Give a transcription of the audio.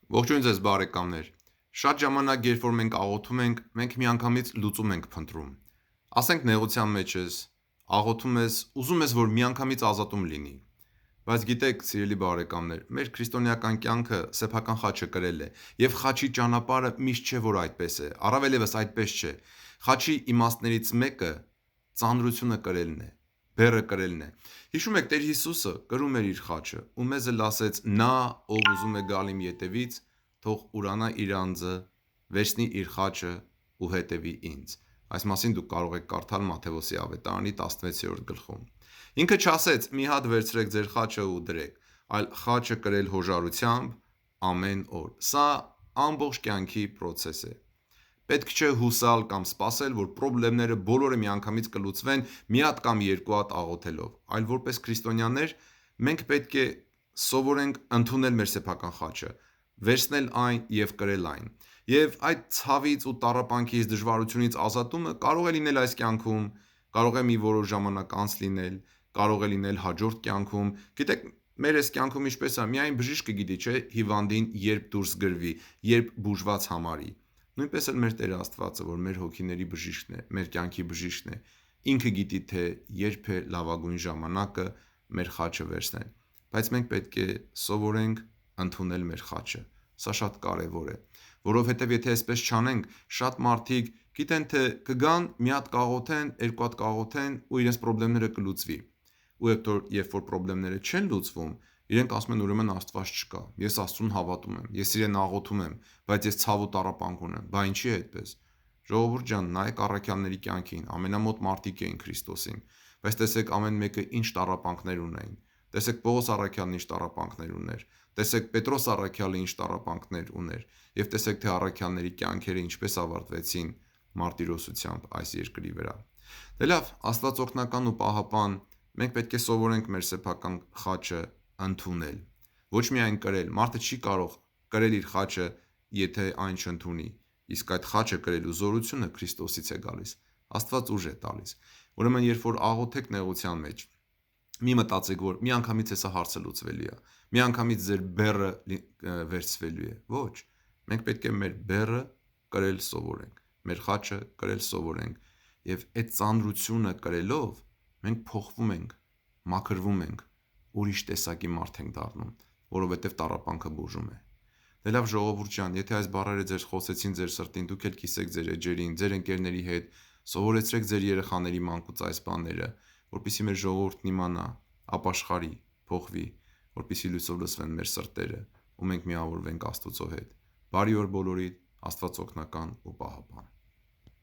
Ողջույն ձեզ բարեկամներ։ Շատ ժամանակ, երբ որ մենք աղոթում ենք, մենք միանգամից լուծում ենք փնտրում։ Ասենք նեղության մեջ ես, աղոթում ես, ուզում ես, որ միանգամից ազատում լինի։ Բայց գիտեք, սիրելի բարեկամներ, մեր քրիստոնեական կյանքը սեփական խաչը կրել է, եւ խաչի ճանապարհը միշտ չէ, որ այդպես է։ Առավել եւս այդպես չէ։ Խաչի իմաստներից մեկը ծանրությունը կրելն է, բեռը կրելն է։ Հիշում եք, Տեր Հիսուսը կրում էր իր խաչը, ու մեզ էլ ասեց. «Նա, ով ուզում է գալ իմ ետևից, թող ուրանա իր անձը, վերցնի իր խաչը ու հետևի ինձ»։ Այս մասին դուք կարող եք կարդալ Մատթեոս ավետարանի 16-րդ գլխում։ Ինքը չասեց. «Մի հատ վերցրեք ձեր խաչը ու դրեք», այլ խաչը կրել հոժարությամբ ամեն օր։ Սա ամբողջ կյանքի պրոցես է։ Պետք չէ հուսալ կամ սպասել, որ պրոբլեմները բոլորը միանգամից կլուծվեն մի հատ կամ երկու հատ աղոթելով, այլ որպես քրիստոնյաներ մենք պետք է սովորենք ընդունել մեր սեփական խաչը, վերցնել այն և կրել այն։ Եվ այդ ցավից ու տառապանքից, դժվարությունից ազատումը կարող է լինել այս կյանքում, կարող է մի որոշ ժամանակ անց լինել, կարող է լինել հաջորդ կյանքում։ Գիտեք, մեր այս կյանքում ինչպես է, միայն բժիշկը գիտի, չէ, հիվանդին երբ դուրս գրվի, երբ բուժված համարի։ Նույնպես էլ մեր Տեր Աստվածը, որ մեր հոգիների բժիշկն է, մեր կյանքի բժիշկն է, ինքը գիտի, թե երբ է լավագույն ժամանակը մեր խաչը վերցնել։ Բայց մենք պետք է սովորենք ընդունել մեր խաչը։ Սա շատ կարևոր է, որովհետև եթե այսպես չանենք, շատ մարդիկ գիտեն, թե կգան, մի հատ կաղոթեն, երկու հատ կաղոթեն ու իրենց պրոբլեմները կլուծվի։ Ու երբ որ պրոբլեմները չեն լուծվում, իրենք ասում են ուրեմն Աստված չկա։ Ես Աստծուն հավատում եմ, ես իրեն աղոթում եմ, բայց ես ցավ ու տառապանք ունեմ։ Բա ինչի է այդպես։ Ժողովուրդ ջան, նայեք առաքյալների կյանքին, ամենամոտ մարդիկ էին Քրիստոսին, բայց տեսեք ամեն մեկը ինչ տառապանքներ ունեին։ Տեսեք Պողոս առաքյալն ինչ տառապանքներ ուներ, տեսեք Պետրոս առաքյալը ինչ տառապանքներ ուներ, եւ տեսեք թե առաքյալների կյանքերը ինչպես ավարտվեցին մարտիրոսությամբ այս երկրի վրա։ Դե լավ, Աստված օգնական ու պահապան, մենք պետք է սովորենք մեր սեփական խաչը ընդունել։ Ոչ միայն կրել, մարդը չի կարող կրել իր խաչը, եթե այն չընդունի, իսկ այդ խաչը կրելու զորությունը Քրիստոսից է գալիս։ Աստված ուժ է տալիս։ Ուրեմն, երբ որ աղոթեք նեղության մեջ, մի մտածեք, որ միանգամից է սա հարցը լուծվելու է, միանգամից ձեր բեռը վերցվելու է։ Ոչ, մենք պետք է մեր բեռը կրել սովորենք, մեր խաչը կրել սովորենք, եւ այդ ծանրությունը կրելով մենք փոխվում ենք, մաքրվում ենք, ուրիշ տեսակի մարդ ենք դառնում, որովհետև տառապանքը բուժում է։ Դե լավ ժողովուրդ ջան, եթե այս բառերը ձեզ խոսեցին ձեր սրտին, դուք էլ կիսեք ձեր էջերին, ձեր ընկերների հետ, սովորեցրեք ձեր երեխաների մանկուց այս բաները, որպեսզի մեր ժողովուրդն իմանա, ապաշխարի, փոխվի, որպեսզի լույսով լցվեն մեր սրտերը, ու մենք միավորվենք Աստծո հետ։ Բարի օր բոլորիդ, Աստված օգնական ու պահապան։